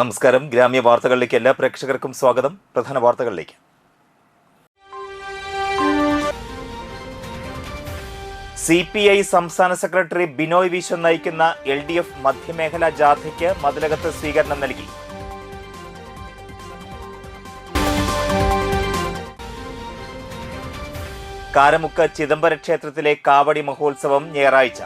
നമസ്കാരം. ഗ്രാമ്യ വാർത്തകളിലേക്ക് എല്ലാ പ്രേക്ഷകർക്കും സ്വാഗതം. പ്രധാന വാർത്തകളിലേക്ക്. CPI സംസ്ഥാന സെക്രട്ടറി ബിനോയ് വിശ്വം നയിക്കുന്ന LDF മധ്യമേഖലാ ജാഥയ്ക്ക് മതിലകത്ത് സ്വീകരണം നൽകി. കാരമുക്ക് ചിദംബര ക്ഷേത്രത്തിലെ കാവടി മഹോത്സവം ഞായറാഴ്ച.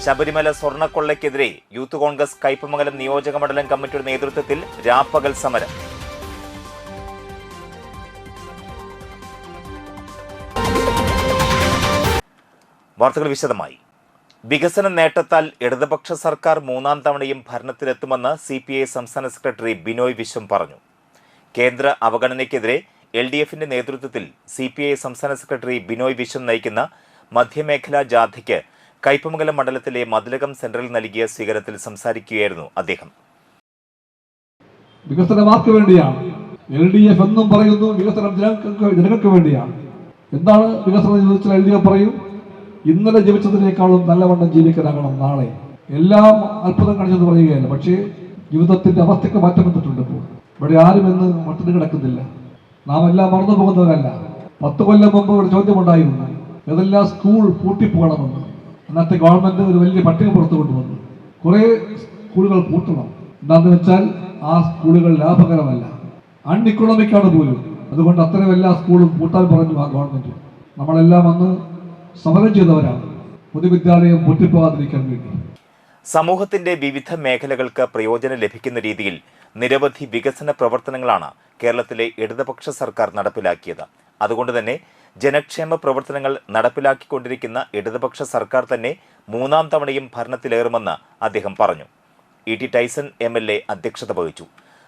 ശബരിമല സ്വർണ്ണക്കൊള്ളയ്ക്കെതിരെ യൂത്ത് കോൺഗ്രസ് കയ്പമംഗലം നിയോജക മണ്ഡലം കമ്മിറ്റിയുടെ നേതൃത്വത്തിൽ രാപ്പകൽ സമരം. വാർത്തകൾ വിശദമായി. വികസന നേട്ടത്താൽ ഇടതുപക്ഷ സർക്കാർ മൂന്നാം തവണയും ഭരണത്തിലെത്തുമെന്ന് CPI സംസ്ഥാന സെക്രട്ടറി ബിനോയ് വിശ്വം പറഞ്ഞു. കേന്ദ്ര അവഗണനയ്ക്കെതിരെ LDFന്റെ നേതൃത്വത്തിൽ CPI സംസ്ഥാന സെക്രട്ടറി ബിനോയ് വിശ്വം നയിക്കുന്ന മധ്യമേഖലാ ജാഥയ്ക്ക് കയ്പമംഗലം മണ്ഡലത്തിലെ മതിലകം സെന്ററിൽ നൽകിയ സ്വീകരണത്തിൽ സംസാരിക്കുകയായിരുന്നു അദ്ദേഹം. വികസനമാർക്ക് വേണ്ടിയാണ് LDF എന്നും പറയുന്നു. വികസനം ജനങ്ങൾക്ക് വേണ്ടിയാണ്. എന്താണ് വികസനം ചോദിച്ചാൽ LDF പറയും, ഇന്നലെ ജീവിച്ചതിനേക്കാളും നല്ലവണ്ണം ജീവിക്കാനാകണം നാളെ. എല്ലാം അത്ഭുതം കാണിച്ചെന്ന് പറയുകയല്ല, പക്ഷേ ജീവിതത്തിന്റെ അവസ്ഥയ്ക്ക് മാറ്റം വന്നിട്ടുണ്ട്. ഇപ്പോൾ ഇവിടെ ആരും എന്ന് മട്ടന് കിടക്കുന്നില്ല. നാം എല്ലാം മറന്നു പോകുന്നവരല്ല. 10 കൊല്ലം മുമ്പ് ഒരു ചോദ്യമുണ്ടായിരുന്നു, ഏതെല്ലാം സ്കൂൾ പൂട്ടിപ്പോകണമെന്ന്. അന്നത്തെ ഗവൺമെന്റ് ഒരു വലിയ പട്ടിക പുറത്തു കൊണ്ടുവന്നു. കുറേ സ്കൂളുകൾ പൂട്ടണം. എന്താണെന്ന് വെച്ചാൽ ആ സ്കൂളുകൾ ലാഭകരമല്ല, അൺഇക്കണോമിക്കാണ് പോലും. അതുകൊണ്ട് അത്തരം എല്ലാ സ്കൂളും പൂട്ടാൻ പറഞ്ഞു ആ ഗവൺമെന്റ്. നമ്മളെല്ലാം അന്ന് സമരം ചെയ്തവരാണ് പൊതുവിദ്യാലയം പൂട്ടിപ്പോകാതിരിക്കാൻ വേണ്ടി. സമൂഹത്തിന്റെ വിവിധ മേഖലകൾക്ക് പ്രയോജനം ലഭിക്കുന്ന രീതിയിൽ നിരവധി വികസന പ്രവർത്തനങ്ങളാണ് കേരളത്തിലെ ഇടതുപക്ഷ സർക്കാർ നടപ്പിലാക്കിയത്. അതുകൊണ്ട് തന്നെ ജനക്ഷേമ പ്രവർത്തനങ്ങൾ നടപ്പിലാക്കിക്കൊണ്ടിരിക്കുന്ന ഇടതുപക്ഷ സർക്കാർ തന്നെ മൂന്നാം തവണയും ഭരണത്തിലേറുമെന്ന് അദ്ദേഹം പറഞ്ഞു. ET ടൈസൺ MLA അധ്യക്ഷത വഹിച്ചു.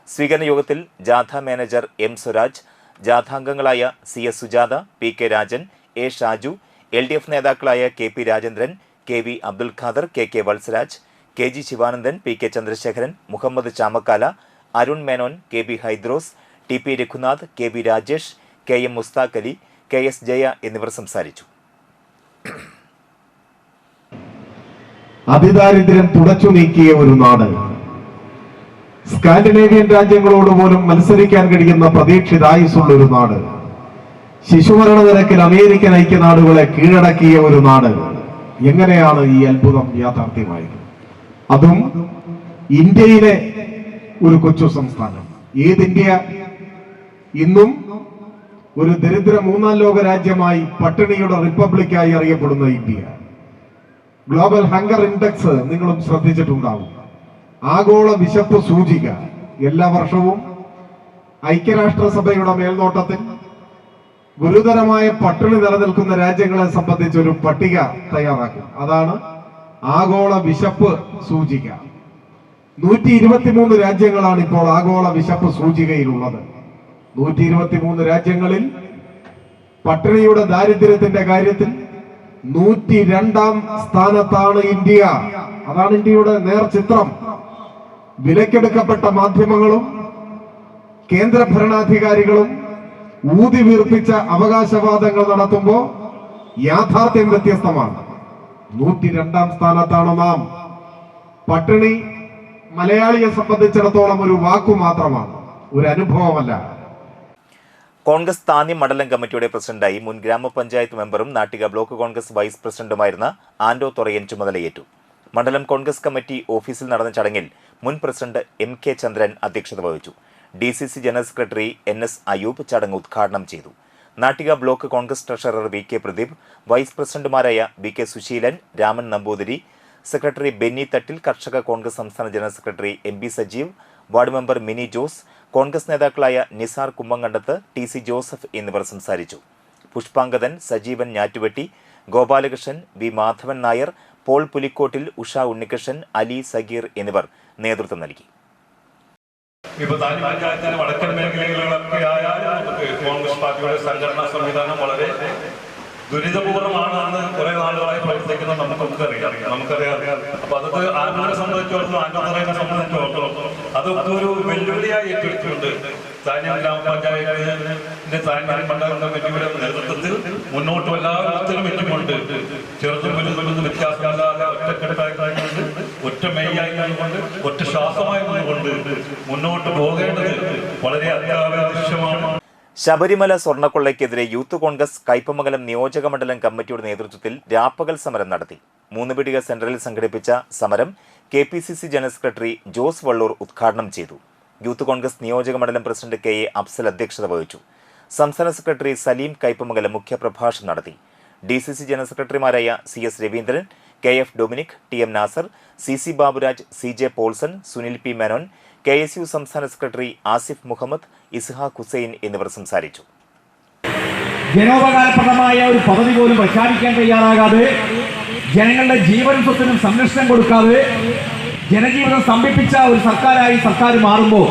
സ്വീകരണ യോഗത്തിൽ ജാഥ മാനേജർ M സ്വരാജ്, ജാഥാംഗങ്ങളായ CS Sujatha, PK Rajan, A Shaju, LDF നേതാക്കളായ KP Rajendran, KV Abdul Khader, KK Valsaraj, KG Sivanandan, PK Chandrasekharan, Muhammad Chamakkala, Arun Menon, KB Hydros, TP Raghunath, KB Rajesh, KM Musthaq Ali, KS Jaya എന്നിവർ സംസാരിച്ചു. അതിദാരിദ്ര്യം തുടച്ചു നീക്കിയ ഒരു നാട്, സ്കാൻഡിനേവിയൻ രാജ്യങ്ങളോട് പോലും മത്സരിക്കാൻ കഴിയുന്ന പ്രതീക്ഷിതായുസുള്ള ഒരു നാട്, ശിശുമരണ നിരക്കിൽ അമേരിക്കൻ ഐക്യനാടുകളെ കീഴടക്കിയ ഒരു നാട്. എങ്ങനെയാണ് ഈ അത്ഭുതം യാഥാർത്ഥ്യമായത്? അതും ഇന്ത്യയിലെ ഒരു കൊച്ചു സംസ്ഥാനം. ഏതിന്ത്യ? ഇന്നും ഒരു ദരിദ്ര മൂന്നാം ലോക രാജ്യമായി, പട്ടിണിയുടെ റിപ്പബ്ലിക്കായി അറിയപ്പെടുന്ന ഇന്ത്യ. ഗ്ലോബൽ ഹങ്കർ ഇൻഡെക്സ് നിങ്ങളും ശ്രദ്ധിച്ചിട്ടുണ്ടാവും. ആഗോള വിശപ്പ് സൂചിക എല്ലാ വർഷവും ഐക്യരാഷ്ട്രസഭയുടെ മേൽനോട്ടത്തിൽ ഗുരുതരമായ പട്ടിണി നിലനിൽക്കുന്ന രാജ്യങ്ങളെ സംബന്ധിച്ച് ഒരു പട്ടിക തയ്യാറാക്കും. അതാണ് ആഗോള വിശപ്പ് സൂചിക. 123 രാജ്യങ്ങളാണ് ഇപ്പോൾ ആഗോള വിശപ്പ് സൂചികയിലുള്ളത്. 123 രാജ്യങ്ങളിൽ പട്ടിണിയുടെ ദാരിദ്ര്യത്തിന്റെ കാര്യത്തിൽ 102ാം സ്ഥാനത്താണ് ഇന്ത്യ. അതാണ് ഇന്ത്യയുടെ നേർചിത്രം. വിലക്കെടുക്കപ്പെട്ട മാധ്യമങ്ങളും കേന്ദ്ര ഭരണാധികാരികളും ഊതി വീർപ്പിച്ച അവകാശവാദങ്ങൾ നടത്തുമ്പോൾ യാഥാർത്ഥ്യം വ്യത്യസ്തമാണ്. 102ാം സ്ഥാനത്താണ് നാം. പട്ടിണി മലയാളിയെ സംബന്ധിച്ചിടത്തോളം ഒരു വാക്കു മാത്രമാണ്, ഒരു അനുഭവമല്ല. കോൺഗ്രസ് താന്നി മണ്ഡലം കമ്മിറ്റിയുടെ പ്രസിഡന്റായി മുൻ ഗ്രാമപഞ്ചായത്ത് മെമ്പറും നാട്ടിക ബ്ലോക്ക് കോൺഗ്രസ് വൈസ് പ്രസിഡന്റുമായിരുന്ന ആൻഡോ തൊറയൻ ചുമതലയേറ്റു. മണ്ഡലം കോൺഗ്രസ് കമ്മിറ്റി ഓഫീസിൽ നടന്ന ചടങ്ങിൽ മുൻ പ്രസിഡന്റ് MK ചന്ദ്രൻ അധ്യക്ഷത വഹിച്ചു. DCC general secretary NS Ayoob ചടങ്ങ് ഉദ്ഘാടനം ചെയ്തു. Nattika block Congress treasurer VK Pradeep, vice പ്രസിഡന്റുമാരായ BK സുശീലൻ, രാമൻ നമ്പൂതിരി, സെക്രട്ടറി ബെന്നി തട്ടിൽ, കർഷക കോൺഗ്രസ് സംസ്ഥാന general secretary MB Sajeev, ward member Mini Jose, Congress നേതാക്കളായ നിസാർ കുമ്മങ്കണ്ടത്ത്, TC ജോസഫ് എന്നിവർ സംസാരിച്ചു. പുഷ്പാങ്കദൻ, സജീവൻ ഞാറ്റുവെട്ടി, ഗോപാലകൃഷ്ണൻ, V മാധവൻ നായർ, പോൾ പുലിക്കോട്ടിൽ, ഉഷ ഉണ്ണികൃഷ്ണൻ, അലി സഗീർ എന്നിവർ നേതൃത്വം നൽകി. വടക്കൻ മേഖലകളിലൊക്കെ ആയാലും കോൺഗ്രസ് പാർട്ടിയുടെ സംഘടനാ സംവിധാനം വളരെ ദുരിതപൂർവ്വമാണ് കുറെ നാളുകളായി പ്രവർത്തിക്കുന്നത് നമുക്കറിയാം. അപ്പൊ അതൊക്കെ ആന്റോനെ സംബന്ധിച്ചിടത്തോളം, ആന്റോ പറയുന്ന സംബന്ധിച്ചിടത്തോളം അതൊക്കെ ഒരു വെല്ലുവിളിയായി ഏറ്റെടുത്തിട്ടുണ്ട്. താന്യം ഗ്രാമപഞ്ചായത്തിന്റെ താന്യം മണ്ഡലം കമ്മിറ്റിയുടെ നേതൃത്വത്തിൽ മുന്നോട്ട് എല്ലാത്തിലും എത്തിക്കൊണ്ട് ചെറുതും വലുതും വ്യത്യാസമില്ലാതെ ഒറ്റക്കെട്ടായി ഒറ്റ മെയ്യായി നിന്നുകൊണ്ട് ഒറ്റ ശ്വാസമായി നിന്നുകൊണ്ട് മുന്നോട്ട് പോകേണ്ടത് വളരെ അത്യാവശ്യമാണ്. ശബരിമല സ്വർണ്ണക്കൊള്ളയ്ക്കെതിരെ യൂത്ത് കോൺഗ്രസ് കയ്പമംഗലം നിയോജക മണ്ഡലം കമ്മിറ്റിയുടെ നേതൃത്വത്തിൽ രാപ്പകൽ സമരം നടത്തി. മൂന്നുപീടിക സെന്ററിൽ സംഘടിപ്പിച്ച സമരം KPCC general secretary Jose Vallur ഉദ്ഘാടനം ചെയ്തു. യൂത്ത് കോൺഗ്രസ് നിയോജക മണ്ഡലം പ്രസിഡന്റ് KA അഫ്സൽ അധ്യക്ഷത വഹിച്ചു. സംസ്ഥാന സെക്രട്ടറി സലീം കയ്പമംഗലം മുഖ്യപ്രഭാഷണം നടത്തി. DCC ജനറൽ സെക്രട്ടറിമാരായ CS Raveendran, KF Dominic, TM Nasar, CC Baburaj, CJ Paulson, Sunil P Menon, KSU സംസ്ഥാന സെക്രട്ടറി ആസിഫ് മുഹമ്മദ്, ഇസ്ഹാഖ് ഹുസൈൻ എന്നിവർ സംസാരിച്ചു. ജനോപകാരപ്രദമായ ഒരു പദ്ധതി പോലും പ്രഖ്യാപിക്കാൻ തയ്യാറാകാതെ, ജനങ്ങളുടെ ജീവനും സ്വത്തിനും സംരക്ഷണം കൊടുക്കാതെ ജനജീവിതം സ്തംഭിപ്പിച്ച ഒരു സർക്കാരായി സർക്കാർ മാറുമ്പോൾ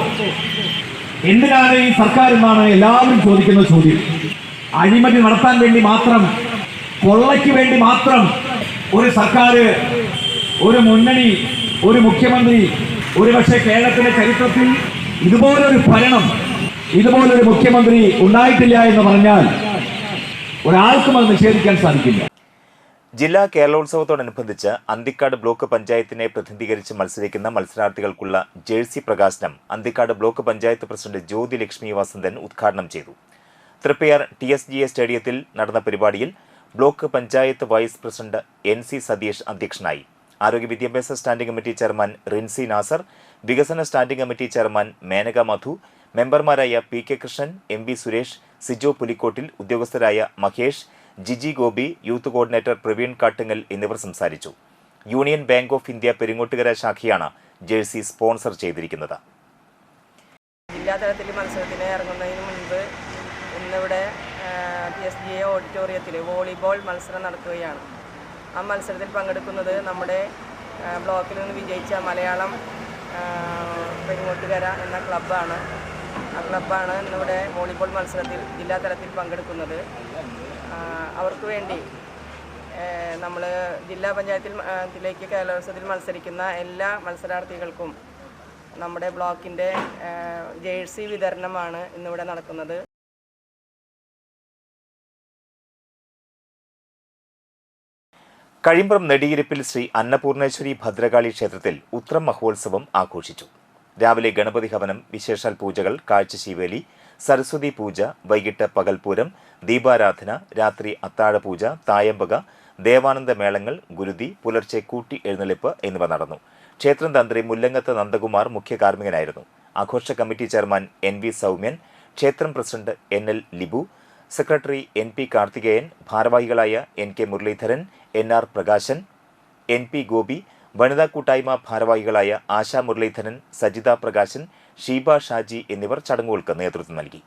എന്തിനാണ് ഈ സർക്കാർ എന്നാണ് എല്ലാവരും ചോദിക്കുന്ന ചോദ്യം. അഴിമതി നടത്താൻ വേണ്ടി മാത്രം, കൊള്ളയ്ക്ക് വേണ്ടി മാത്രം ഒരു സർക്കാർ, ഒരു മുന്നണി, ഒരു മുഖ്യമന്ത്രി, ഒരുപക്ഷെ കേരളത്തിന്റെ ചരിത്രത്തിൽ ഇതുപോലൊരു ഭരണം, ഇതുപോലൊരു മുഖ്യമന്ത്രി ഉണ്ടായിട്ടില്ല എന്ന് പറഞ്ഞാൽ ഒരാൾക്കും അത് നിഷേധിക്കാൻ സാധിക്കില്ല. ജില്ലാ കേരളോത്സവത്തോടനുബന്ധിച്ച് അന്തിക്കാട് ബ്ലോക്ക് പഞ്ചായത്തിനെ പ്രതിനിധീകരിച്ച് മത്സരിക്കുന്ന മത്സരാർത്ഥികൾക്കുള്ള ജേഴ്സി പ്രകാശനം അന്തിക്കാട് ബ്ലോക്ക് പഞ്ചായത്ത് പ്രസിഡന്റ് ജ്യോതി ലക്ഷ്മി വസന്തൻ ഉദ്ഘാടനം ചെയ്തു. തൃപ്പയാർ TSGA സ്റ്റേഡിയത്തിൽ നടന്ന പരിപാടിയിൽ block panchayat vice president NC Satheesh അധ്യക്ഷനായി. ആരോഗ്യ വിദ്യാഭ്യാസ standing committee chairman Rinsy Nasar, വികസന standing committee chairman Menaka Madhu, മെമ്പർമാരായ PK കൃഷ്ണൻ, MB സുരേഷ്, സിജോ പുലിക്കോട്ടിൽ, ഉദ്യോഗസ്ഥരായ മഹേഷ്, ജിജി ഗോപി, യൂത്ത് കോർഡിനേറ്റർ പ്രവീൺ കാട്ടുങ്ങൽ എന്നിവർ സംസാരിച്ചു. Union Bank of India Peringottukara ശാഖയാണ് ജേഴ്സി സ്പോൺസർ ചെയ്തിരിക്കുന്നത്. ജില്ലാതലത്തിൽ മത്സരത്തിന് ഇറങ്ങുന്നതിന് മുൻപ് ഇന്നിവിടെ TSGA ഓഡിറ്റോറിയത്തിൽ വോളിബോൾ മത്സരം നടക്കുകയാണ്. ആ മത്സരത്തിൽ പങ്കെടുക്കുന്നത് നമ്മുടെ ബ്ലോക്കിൽ നിന്ന് വിജയിച്ച മലയാളം പെരിങ്ങോട്ടുകര എന്ന ക്ലബ്ബാണ്. ആ ക്ലബ്ബാണ് ഇന്നിവിടെ വോളിബോൾ മത്സരത്തിൽ ജില്ലാതലത്തിൽ പങ്കെടുക്കുന്നത്. അവർക്ക് വേണ്ടി നമ്മൾ ജില്ലാ പഞ്ചായത്തിലേക്ക് കേരളോത്സവത്തിൽ മത്സരിക്കുന്ന എല്ലാ മത്സരാർത്ഥികൾക്കും നമ്മുടെ ബ്ലോക്കിൻ്റെ ജേഴ്സി വിതരണമാണ് ഇന്നിവിടെ നടക്കുന്നത്. കഴിമ്പ്രം നെടിയിരിപ്പിൽ ശ്രീ അന്നപൂർണേശ്വരി ഭദ്രകാളി ക്ഷേത്രത്തിൽ ഉത്രം മഹോത്സവം ആഘോഷിച്ചു. രാവിലെ ഗണപതി ഹവനം, വിശേഷാൽ പൂജകൾ, കാഴ്ചശീവേലി, സരസ്വതി പൂജ, വൈകിട്ട് പകൽപൂരം, ദീപാരാധന, രാത്രി അത്താഴപൂജ, തായമ്പക, ദേവാനന്ദ മേളങ്ങൾ, ഗുരുതി, പുലർച്ചെ കൂട്ടി എഴുന്നള്ളിപ്പ് എന്നിവ നടന്നു. ക്ഷേത്രം തന്ത്രി മുല്ലങ്ങത്ത് നന്ദകുമാർ മുഖ്യ കാർമ്മികനായിരുന്നു. ആഘോഷ കമ്മിറ്റി ചെയർമാൻ NV സൗമ്യൻ, ക്ഷേത്രം president NL Libu, secretary NP Karthikeyan, ഭാരവാഹികളായ NK Muraleedharan, NR Prakashan, NP Gopi, വനിതാ കൂട്ടായ്മ ഭാരവാഹികളായ ആശാ മുരളീധരൻ, സജിത പ്രകാശൻ, ഷീബ ഷാജി എന്നിവർ ചടങ്ങുകൾക്ക് നേതൃത്വം നൽകി.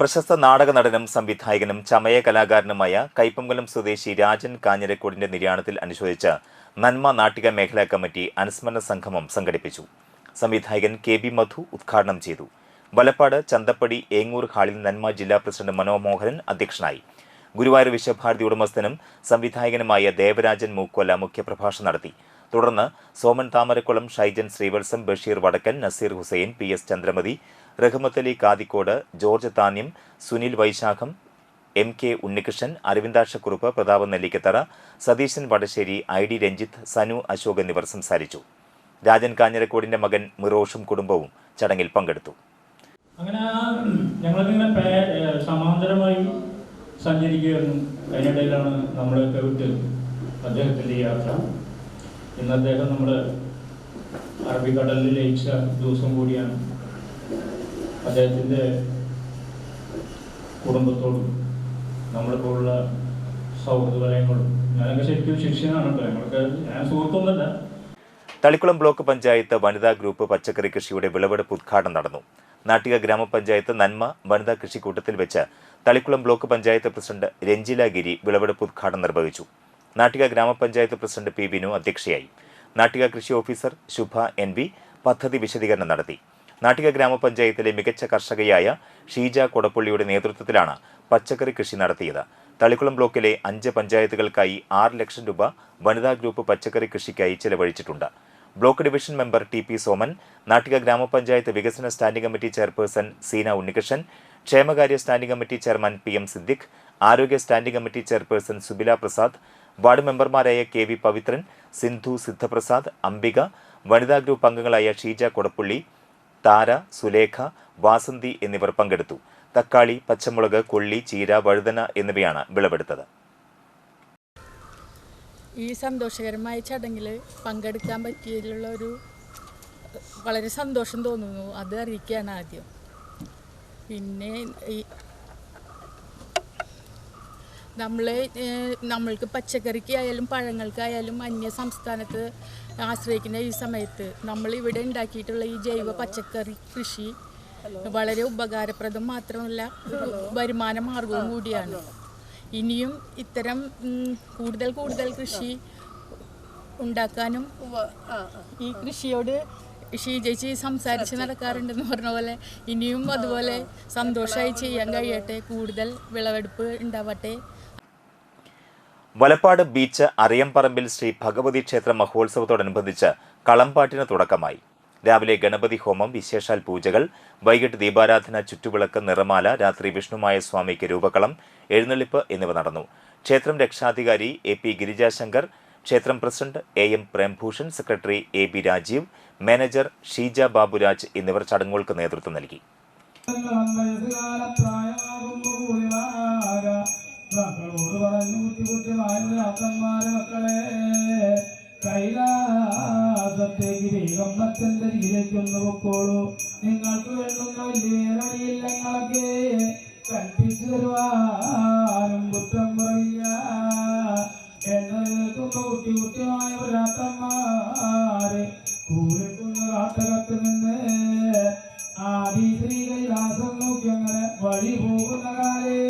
പ്രശസ്ത നാടക നടനും സംവിധായകനും ചമയ കലാകാരനുമായ കയ്പമംഗലം സ്വദേശി രാജൻ കാഞ്ഞിരക്കോടിന്റെ നിര്യാണത്തിൽ അനുശോചിച്ച് നന്മ നാട്ടിക മേഖലാ കമ്മിറ്റി അനുസ്മരണ സംഗമം സംഘടിപ്പിച്ചു. സംവിധായകൻ KB മധു ഉദ്ഘാടനം ചെയ്തു. വലപ്പാട് ചന്തപ്പടി ഏങ്ങൂർ ഹാളിൽ നന്മ ജില്ലാ പ്രസിഡന്റ് മനോമോഹനൻ അധ്യക്ഷനായി. ഗുരുവായൂർ വിശ്വഭാരതി ഉടമസ്ഥനും സംവിധായകനുമായ ദേവരാജൻ മൂക്കോല മുഖ്യപ്രഭാഷണം നടത്തി. തുടർന്ന് Soman Thamarakulam, Shaijan Srivatsam, Basheer Vadakkan, Nazeer Hussain, PS Chandramathi, Rahmathali Kathikode, George Thanyam, Sunil Vaisakham, MK Unnikrishnan, Aravindakshakurup, Prathapan Nellikkathara, Satheesan Vadasseri, ID Ranjith, Sanu Ashok എന്നിവർ സംസാരിച്ചു. രാജൻ കാഞ്ഞിരക്കോടിന്റെ മകൻ മിറോഷും കുടുംബവും ചടങ്ങിൽ പങ്കെടുത്തു. അങ്ങനെ ഞങ്ങളിങ്ങനെ സമാന്തരമായി സഞ്ചരിക്കുകയായിരുന്നു. അതിനിടയിലാണ് നമ്മളൊക്കെ വിട്ട് അദ്ദേഹത്തിൻ്റെ യാത്ര. ഇന്ന് അദ്ദേഹം നമ്മുടെ അറബിക്കടലിൽ ലയിച്ച ദിവസം കൂടിയാണ്. അദ്ദേഹത്തിൻ്റെ കുടുംബത്തോടും നമ്മളിപ്പോഴുള്ള സൗഹൃദ വലയങ്ങളും ഞാനൊക്കെ ശരിക്കും ശിഷ്യനാണ്. ഞാൻ സുഹൃത്തൊന്നുമല്ല. തളിക്കുളം ബ്ലോക്ക് പഞ്ചായത്ത് വനിതാ ഗ്രൂപ്പ് പച്ചക്കറി കൃഷിയുടെ വിളവെടുപ്പ് ഉദ്ഘാടനം നടന്നു. നാട്ടിക ഗ്രാമപഞ്ചായത്ത് നന്മ വനിതാ കൃഷിക്കൂട്ടത്തിൽ വെച്ച് തളിക്കുളം ബ്ലോക്ക് പഞ്ചായത്ത് പ്രസിഡന്റ് രഞ്ജില ഗിരി വിളവെടുപ്പ് ഉദ്ഘാടനം നിർവഹിച്ചു. നാട്ടിക ഗ്രാമപഞ്ചായത്ത് പ്രസിഡന്റ് P. ബിനു അധ്യക്ഷയായി. നാട്ടിക കൃഷി ഓഫീസർ ശുഭ NV പദ്ധതി വിശദീകരണം നടത്തി. നാട്ടിക ഗ്രാമപഞ്ചായത്തിലെ മികച്ച കർഷകയായ ഷീജ കൊടപ്പള്ളിയുടെ നേതൃത്വത്തിലാണ് പച്ചക്കറി കൃഷി നടത്തിയത്. തളിക്കുളം ബ്ലോക്കിലെ 5 പഞ്ചായത്തുകൾക്കായി 6 ലക്ഷം രൂപ വനിതാ ഗ്രൂപ്പ് പച്ചക്കറി കൃഷിക്കായി ചെലവഴിച്ചിട്ടുണ്ട്. Block division member TP Soman, Nattika ഗ്രാമപഞ്ചായത്ത് വികസന standing committee chairperson Seena Unnikrishnan, ക്ഷേമകാര്യ standing committee chairman PM Siddique, ആരോഗ്യ standing committee chairperson Subila Prasad, ward മെമ്പർമാരായ KV പവിത്രൻ, സിന്ധു സിദ്ധപ്രസാദ്, അംബിക, വനിതാ ഗ്രൂപ്പ് അംഗങ്ങളായ ഷീജ കൊടപ്പള്ളി, താര, സുലേഖ, വാസന്തി എന്നിവർ പങ്കെടുത്തു. തക്കാളി, പച്ചമുളക്, കൊള്ളി, ചീര, വഴുതന എന്നിവയാണ് വിളവെടുത്തത്. ഈ സന്തോഷകരമായ ചടങ്ങിൽ പങ്കെടുക്കാൻ പറ്റിയതിലുള്ള വളരെ സന്തോഷം തോന്നുന്നു. അത് അറിയിക്കുകയാണ് ആദ്യം. പിന്നെ നമ്മൾക്ക് പച്ചക്കറിക്കായാലും പഴങ്ങൾക്കായാലും അന്യ സംസ്ഥാനത്ത് ആശ്രയിക്കുന്ന ഈ സമയത്ത് നമ്മളിവിടെ ഉണ്ടാക്കിയിട്ടുള്ള ഈ ജൈവ പച്ചക്കറി കൃഷി വളരെ ഉപകാരപ്രദം മാത്രമല്ല വരുമാന മാർഗവും കൂടിയാണ്. ഇനിയും ഇത്തരം കൂടുതൽ കൃഷി ഉണ്ടാക്കാനും ഈ കൃഷിയോട് ചേച്ചി സംസാരിച്ച് നടക്കാറുണ്ടെന്ന് പറഞ്ഞ പോലെ ഇനിയും അതുപോലെ സന്തോഷമായി ചെയ്യാൻ കഴിയട്ടെ. കൂടുതൽ വിളവെടുപ്പ് ഉണ്ടാവട്ടെ. വലപ്പാട് ബീച്ച് അറിയംപറമ്പിൽ ശ്രീ ഭഗവതി ക്ഷേത്ര മഹോത്സവത്തോടനുബന്ധിച്ച് കളംപാട്ടിന് തുടക്കമായി. രാവിലെ ഗണപതി ഹോമം, വിശേഷാൽ പൂജകൾ, വൈകിട്ട് ദീപാരാധന, ചുറ്റുവിളക്ക്, നിറമാല, രാത്രി വിഷ്ണുമായ സ്വാമിക്ക് രൂപകളം, എഴുന്നള്ളിപ്പ് എന്നിവ നടന്നു. ക്ഷേത്രം രക്ഷാധികാരി AP ഗിരിജാശങ്കർ, ക്ഷേത്രം president AM Prembhushan, secretary AB Rajeev, manager Sheeja Baburaj എന്നിവർ ചടങ്ങുകൾക്ക് നേതൃത്വം നൽകി. കൈലാസത്തേക്ക് വേഗം മറ്റന്റെ രീതിയിലേക്കൊന്ന് പൊക്കോളൂ. നിങ്ങൾക്ക് വേണ്ടുന്ന വലിയൊക്കെ കൽപ്പിച്ചു തരുവാനും കുറ്റം പറയില്ല. എണ്ണ കുട്ടിമായ ഭ്രാത്തന്മാരെ കൂരിക്കുന്ന കാട്ടകത്ത് നിന്ന് ആദി ശ്രീ കൈലാസം നോക്കി അങ്ങനെ വഴി പോകുന്ന കാലേ.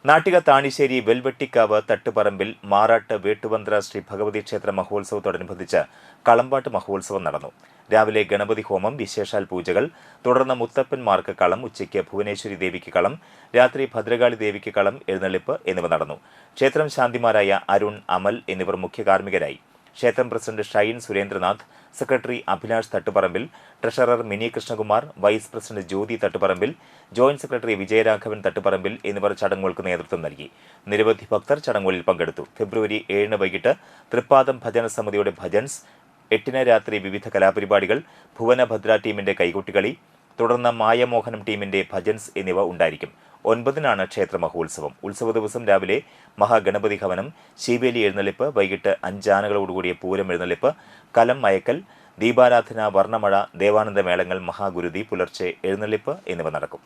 നാട്ടിക താണിശ്ശേരി വെൽവെട്ടിക്കാവ് തട്ടുപറമ്പിൽ മാറാട്ട് വേട്ടുവന്ത്ര ശ്രീ ഭഗവതി ക്ഷേത്ര മഹോത്സവത്തോടനുബന്ധിച്ച് കളംപാട്ട് മഹോത്സവം നടന്നു. രാവിലെ ഗണപതി ഹോമം, വിശേഷാൽ പൂജകൾ, തുടർന്ന് മുത്തപ്പന്മാർക്ക് കളം, ഉച്ചയ്ക്ക് ഭുവനേശ്വരി ദേവിക്ക് കളം, രാത്രി ഭദ്രകാളി ദേവിക്ക് കളം, എഴുന്നള്ളിപ്പ് എന്നിവ നടന്നു. ക്ഷേത്രം ശാന്തിമാരായ അരുൺ, അമൽ എന്നിവർ മുഖ്യ കാർമ്മികരായി. ക്ഷേത്രം president Shine Surendranath, secretary Abhilash Thattuparambil, treasurer Mini Krishnakumar, vice president Jyothi Thattuparambil, joint secretary Vijayaraghavan Thattuparambil എന്നിവർ ചടങ്ങുകൾക്ക് നേതൃത്വം നൽകി. നിരവധി ഭക്തർ ചടങ്ങുകളിൽ പങ്കെടുത്തു. ഫെബ്രുവരി 7 വൈകിട്ട് തൃപ്പാദം ഭജന സമിതിയുടെ ഭജൻസ്, 8 രാത്രി വിവിധ കലാപരിപാടികൾ, ഭുവനഭദ്ര ടീമിന്റെ കൈകൊട്ടികളി, തുടർന്ന് മായമോഹനം ടീമിന്റെ ഭജൻസ് എന്നിവ ഉണ്ടായിരിക്കും. 9-നാണ് ക്ഷേത്ര മഹോത്സവം. ഉത്സവ ദിവസം രാവിലെ മഹാഗണപതി ഹവനം, ശീവേലി എഴുന്നള്ളിപ്പ്, വൈകിട്ട് 5 ആനകളോടുകൂടിയ പൂരം എഴുന്നള്ളിപ്പ്, കലം മയക്കൽ, ദീപാരാധന, വർണ്ണമഴ, ദേവാനന്ദ മേളങ്ങൾ, മഹാഗുരുതി, പുലർച്ചെ എഴുന്നള്ളിപ്പ് എന്നിവ നടക്കും.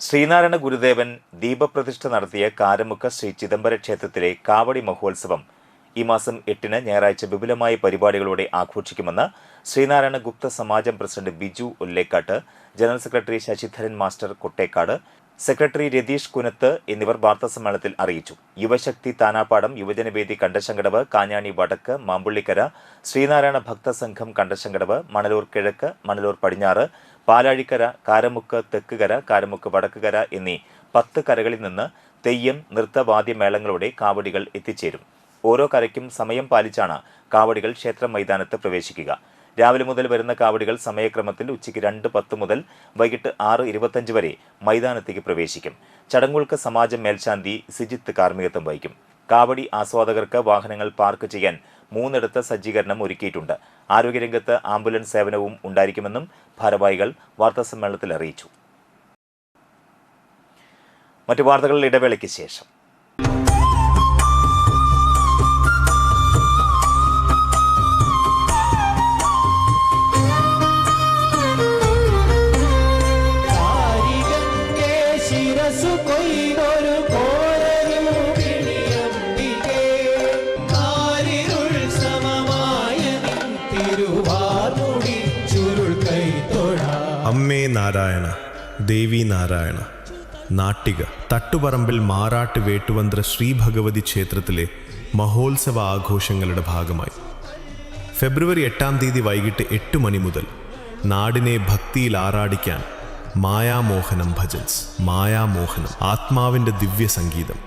ശ്രീനാരായണ ഗുരുദേവൻ ദീപപ്രതിഷ്ഠ നടത്തിയ കാരമുക്ക് ശ്രീ ചിദംബര ക്ഷേത്രത്തിലെ കാവടി മഹോത്സവം ഈ മാസം 8-ന് ഞായറാഴ്ച വിപുലമായ പരിപാടികളോടെ ആഘോഷിക്കുമെന്ന് Sreenarayana Gupta Samajam president Biju Ullekkatt, general secretary Sasidharan master Kottekkad, secretary Ratheesh Kunath എന്നിവർ വാർത്താസമ്മേളനത്തിൽ അറിയിച്ചു. യുവശക്തി താനാപ്പാടം, യുവജനവേദി കണ്ടശങ്കടവ്, കാഞ്ഞാണി വടക്ക്, മാമ്പുള്ളിക്കര, ശ്രീനാരായണ ഭക്തസംഘം കണ്ടശങ്കടവ്, മണലൂർ കിഴക്ക്, മണലൂർ പടിഞ്ഞാറ്, പാലാഴിക്കര, കാരമുക്ക് തെക്കുകര, കാരമുക്ക് വടക്കുകര എന്നീ 10 കരകളിൽ നിന്ന് തെയ്യം നൃത്തവാദ്യമേളങ്ങളോടെ കാവടികൾ എത്തിച്ചേരും. ഓരോ കരയ്ക്കും സമയം പാലിച്ചാണ് കാവടികൾ ക്ഷേത്ര മൈതാനത്ത് പ്രവേശിക്കുക. രാവിലെ മുതൽ വരുന്ന കാവടികൾ സമയക്രമത്തിൽ ഉച്ചയ്ക്ക് 2:10 മുതൽ വൈകിട്ട് 6:25 വരെ മൈതാനത്തേക്ക് പ്രവേശിക്കും. ചടങ്ങുകൾക്ക് സമാജം മേൽശാന്തി സിജിത്ത് കാർമ്മികത്വം വഹിക്കും. കാവടി ആസ്വാദകർക്ക് വാഹനങ്ങൾ പാർക്ക് ചെയ്യാൻ 3 സജ്ജീകരണം ഒരുക്കിയിട്ടുണ്ട്. ആരോഗ്യരംഗത്ത് ആംബുലൻസ് സേവനവും ഉണ്ടായിരിക്കുമെന്നും ഭാരവാഹികൾ വാർത്താസമ്മേളനത്തിൽ അറിയിച്ചു. മറ്റു വാർത്തകളിൽ ഇടവേളയ്ക്ക് ശേഷം. അമ്മേ നാരായണ, ദേവി നാരായണ. നാട്ടിക തട്ടുപറമ്പിൽ മാറാട്ട് വേട്ടുവന്ത്ര ശ്രീ ഭഗവതി ക്ഷേത്രത്തിലെ മഹോത്സവ ആഘോഷങ്ങളുടെ ഭാഗമായി ഫെബ്രുവരി 8-ാം തീയതി വൈകിട്ട് 8 മണി മുതൽ നാടിനെ ഭക്തിയിൽ ആറാടിക്കാൻ മായാമോഹനം ഭജൻസ്. മായാമോഹനം ആത്മാവിൻ്റെ ദിവ്യ സംഗീതം.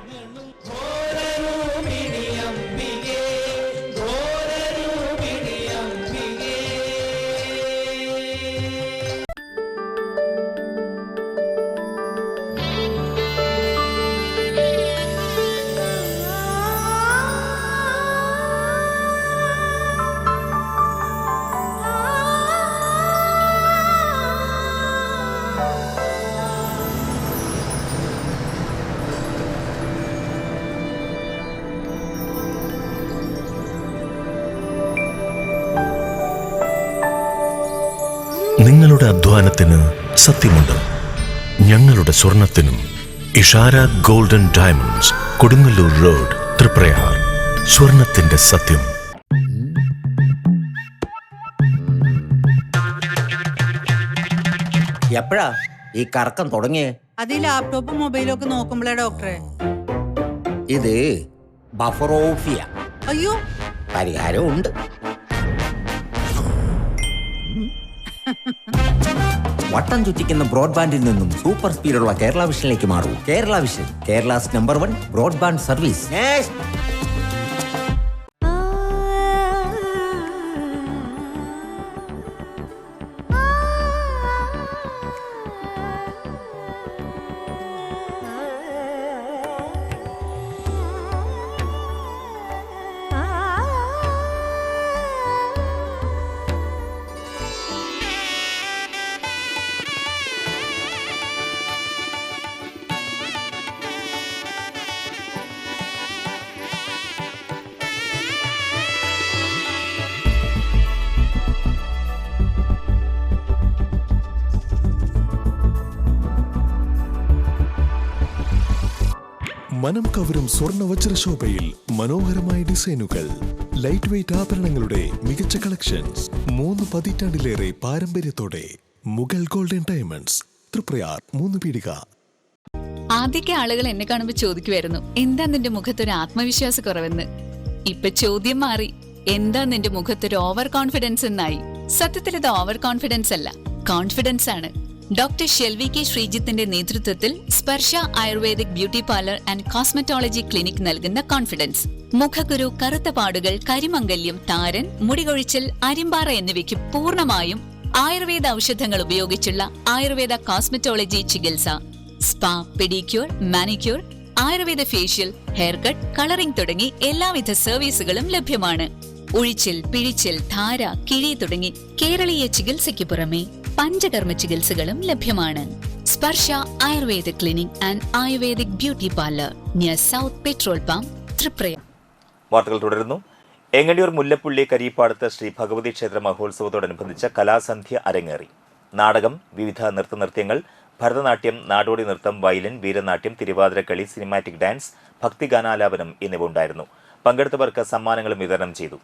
നിങ്ങളുടെ അധ്വാനത്തിന് സത്യമുണ്ട്. ഞങ്ങളുടെ സ്വർണത്തിനും. Ishara golden diamonds, Kodungallur road, Triprayar. സ്വർണത്തിന്റെ സത്യം. എപ്പോഴാ ഈ കറക്കം തുടങ്ങിയേ? അത് ഈ ലാപ്ടോപ്പും മൊബൈലും ഒക്കെ നോക്കുമ്പോഴേ ഡോക്ടറെ. ഇത് ബഫറോഫിയ. അയ്യോ, പരിഹാരം ഉണ്ട്. വട്ടം ചുറ്റിക്കുന്ന ബ്രോഡ്ബാൻഡിൽ നിന്നും സൂപ്പർ സ്പീഡുള്ള കേരള വിഷനിലേക്ക് മാറൂ. Kerala vision, Kerala's number 1 broadband service. മനം കവരും സ്വർണ്ണ വജ്രശോഭയിൽ മനോഹരമായ ഡിസൈനുകൾ, ലൈറ്റ് വെയ്റ്റ് ആഭരണങ്ങളുടെ മികച്ച കളക്ഷൻസ്. 3 പതിറ്റാണ്ടിലേറെ പാരമ്പര്യത്തോടെ മുഗൾ ഗോൾഡൻ ഡയമണ്ട്സ്, തൃപ്രയാർ 3 പീടിക. ആദ്യമൊക്കെ ആളുകൾ എന്നെ കാണുമ്പോൾ ചോദിക്കുമായിരുന്നു, എന്താ നിന്റെ മുഖത്തൊരു ആത്മവിശ്വാസ കുറവെന്ന്. ഇപ്പൊ ചോദ്യം മാറി, എന്താ നിന്റെ മുഖത്തൊരു ഓവർ കോൺഫിഡൻസ് എന്നായി. സത്യത്തിൽ ഇത് ഓവർ കോൺഫിഡൻസ് അല്ല, കോൺഫിഡൻസ് ആണ്. ഡോക്ടർ ഷെൽവി കെ ശ്രീജിത്തിന്റെ നേതൃത്വത്തിൽ Sparsha ayurvedic beauty parlour and cosmetology clinic നൽകുന്ന കോൺഫിഡൻസ്. മുഖക്കുരു, കറുത്ത പാടുകൾ, കരിമംഗല്യം, താരൻ, മുടികൊഴിച്ചൽ, അരിമ്പാറ എന്നിവയ്ക്ക് പൂർണ്ണമായും ആയുർവേദ ഔഷധങ്ങൾ ഉപയോഗിച്ചുള്ള ആയുർവേദ കോസ്മെറ്റോളജി ചികിത്സ. Spa, pedicure, manicure, Ayurveda facial, hair cut, colouring തുടങ്ങി എല്ലാവിധ സർവീസുകളും ലഭ്യമാണ്. ഉഴിച്ചിൽ, പിഴിച്ചിൽ, ധാര, കിഴി തുടങ്ങി കേരളീയ ചികിത്സയ്ക്ക് പുറമെ പഞ്ചകർമ്മ ചികിത്സകളും ലഭ്യമാണ്. Sparsha Ayurveda clinic and ayurvedic beauty parlour, near south petrol pump, Triprayar. വാർത്തകൾ തുടരുന്നു. എങ്ങണ്ടിയൂർ മുല്ലപ്പള്ളി കരിപ്പാടത്ത് ശ്രീ ഭഗവതി ക്ഷേത്ര മഹോത്സവത്തോടനുബന്ധിച്ച കലാസന്ധ്യ അരങ്ങേറി. നാടകം, വിവിധ നൃത്തനൃത്യങ്ങൾ, ഭരതനാട്യം, നാടോടി നൃത്തം, വയലിൻ, വീരനാട്യം, തിരുവാതിരക്കളി, സിനിമാറ്റിക് ഡാൻസ്, ഭക്തിഗാനാലാപനം എന്നിവ ഉണ്ടായിരുന്നു. പങ്കെടുത്തവർക്ക് സമ്മാനങ്ങളും വിതരണം ചെയ്തു.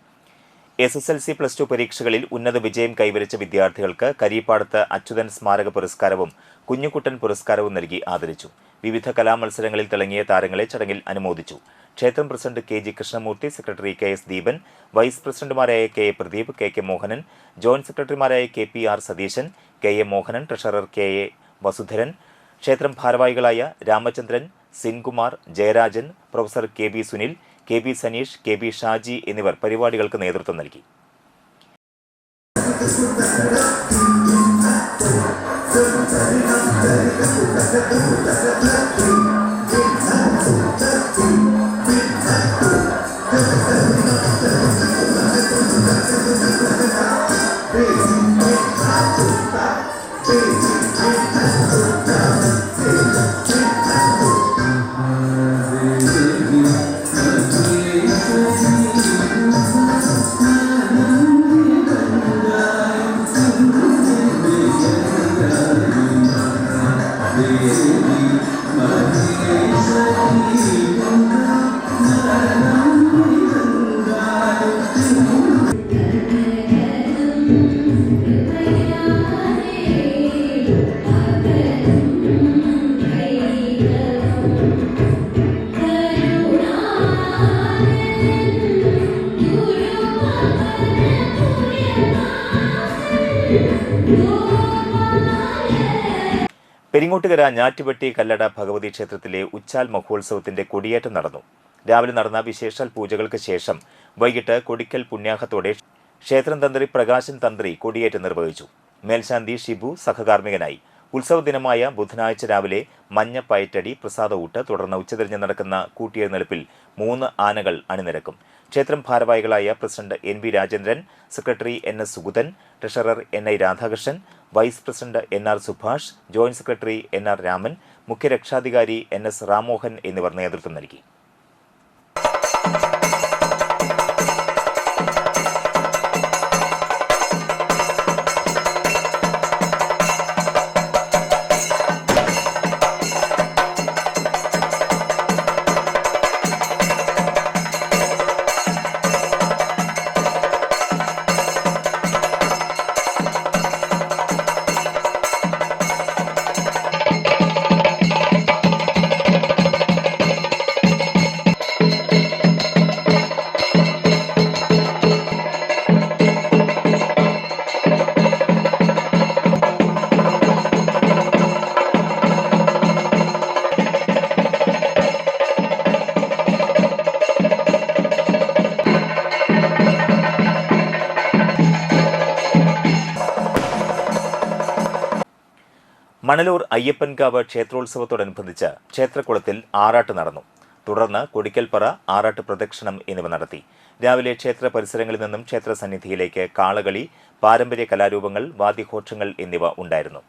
SSLC +2 പരീക്ഷകളിൽ ഉന്നത വിജയം കൈവരിച്ച വിദ്യാർത്ഥികൾക്ക് കരീപ്പാടത്ത് അച്യുതൻ സ്മാരക പുരസ്കാരവും കുഞ്ഞുകുട്ടൻ പുരസ്കാരവും നൽകി ആദരിച്ചു. വിവിധ കലാമത്സരങ്ങളിൽ തിളങ്ങിയ താരങ്ങളെ ചടങ്ങിൽ അനുമോദിച്ചു. ക്ഷേത്രം president KG Krishnamoorthy, secretary KS Deepan, vice പ്രസിഡന്റുമാരായ KA Pradeep, KK Mohanan, joint സെക്രട്ടറിമാരായ KPR Satheesan, KA Mohanan, treasurer KA Vasudharan, ക്ഷേത്രം ഭാരവാഹികളായ Ramachandran, Sinkumar, Jayarajan, professor KB Sunil, KB Saneesh, KB Shaji എന്നിവർ പരിപാടികൾക്ക് നേതൃത്വം നൽകി. പെരിങ്ങോട്ടുകര ഞാറ്റുവെട്ടി കല്ലട ഭഗവതി ക്ഷേത്രത്തിലെ ഉച്ചാൽ മഹോത്സവത്തിന്റെ കൊടിയേറ്റം നടന്നു. രാവിലെ നടന്ന വിശേഷാൽ പൂജകൾക്ക് ശേഷം വൈകിട്ട് കൊടിക്കൽ പുണ്യാഹത്തോടെ ക്ഷേത്രം തന്ത്രി പ്രകാശൻ തന്ത്രി കൊടിയേറ്റം നിർവഹിച്ചു. മേൽശാന്തി ഷിബു സഹകാർമ്മികനായി. ഉത്സവ ദിനമായ ബുധനാഴ്ച രാവിലെ മഞ്ഞ പയറ്റടി, പ്രസാദ ഊട്ട്, തുടർന്ന് ഉച്ചതിരിഞ്ഞ് നടക്കുന്ന കൂട്ടിയെഴുന്നള്ളിപ്പിൽ 3 ആനകൾ അണിനിരക്കും. ക്ഷേത്രം ഭാരവാഹികളായ president NB Rajendran, secretary NS Sugathan, treasurer NI Radhakrishnan, vice president NR Subhash, joint secretary NR Raman, മുഖ്യ രക്ഷാധികാരി NS രാമോഹൻ എന്നിവർ നേതൃത്വം നൽകി. മണലൂർ അയ്യപ്പൻകാവ് ക്ഷേത്രോത്സവത്തോടനുബന്ധിച്ച് ക്ഷേത്രക്കുളത്തിൽ ആറാട്ട് നടന്നു. തുടർന്ന് കൊടിക്കൽപ്പറ, ആറാട്ട് പ്രദക്ഷിണം എന്നിവ നടത്തി. രാവിലെ ക്ഷേത്ര പരിസരങ്ങളിൽ നിന്നും ക്ഷേത്ര സന്നിധിയിലേക്ക് കാളകളി, പാരമ്പര്യ കലാരൂപങ്ങൾ, വാദ്യഘോഷങ്ങൾ എന്നിവ ഉണ്ടായിരുന്നു.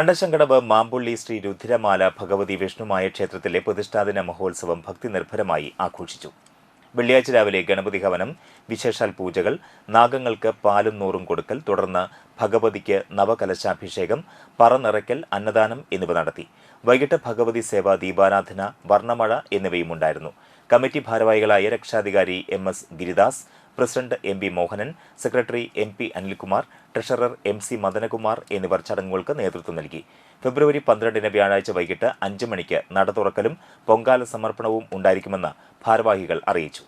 കണ്ടശങ്കടവ് മാമ്പുള്ളി ശ്രീ രുദ്രമാല ഭഗവതി വിഷ്ണുമായ ക്ഷേത്രത്തിലെ പ്രതിഷ്ഠാദിന മഹോത്സവം ഭക്തിനിർഭരമായി ആഘോഷിച്ചു. വെള്ളിയാഴ്ച രാവിലെ ഗണപതി ഹവനം, വിശേഷാൽ പൂജകൾ, നാഗങ്ങൾക്ക് പാലും നൂറും കൊടുക്കൽ, തുടർന്ന് ഭഗവതിക്ക് നവകലശാഭിഷേകം, പറനിറയ്ക്കൽ, അന്നദാനം എന്നിവ നടത്തി. വൈകിട്ട് ഭഗവതി സേവ, ദീപാരാധന, വർണ്ണമഴ എന്നിവയും ഉണ്ടായിരുന്നു. കമ്മിറ്റി ഭാരവാഹികളായ രക്ഷാധികാരി MS Giridas, president MP Mohanan, secretary MP Anilkumar, treasurer MC Madanakumar എന്നിവർ ചടങ്ങുകൾക്ക് നേതൃത്വം നൽകി. ഫെബ്രുവരി 12 വ്യാഴാഴ്ച വൈകിട്ട് 5 മണിക്ക് നട തുറക്കലും പൊങ്കാല സമർപ്പണവും ഉണ്ടായിരിക്കുമെന്ന് ഭാരവാഹികൾ അറിയിച്ചു.